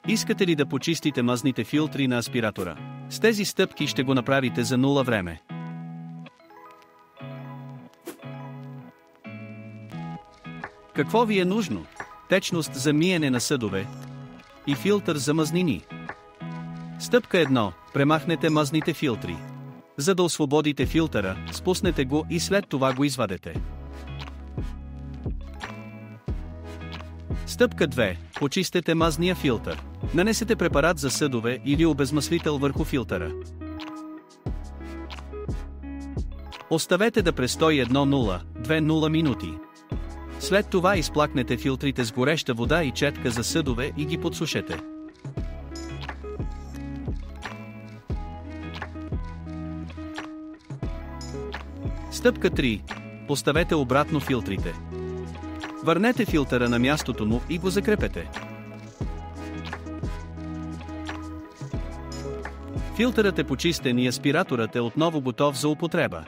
Искате ли да почистите мазните филтри на аспиратора? С тези стъпки ще го направите за 0 време. Какво ви е нужно? Течност за миене на съдове и филтър за мазнини. Стъпка 1. Премахнете мазните филтри. За да освободите филтъра, спуснете го и след това го извадете. Стъпка 2. Почистете мазния филтър. Нанесете препарат за съдове или обезмаслител върху филтъра. Оставете да престои 1-0-2-0 минути. След това изплакнете филтрите с гореща вода и четка за съдове и ги подсушете. Стъпка 3. Поставете обратно филтрите. Върнете филтъра на мястото му и го закрепете. Филтърът е почистен и аспираторът е отново готов за употреба.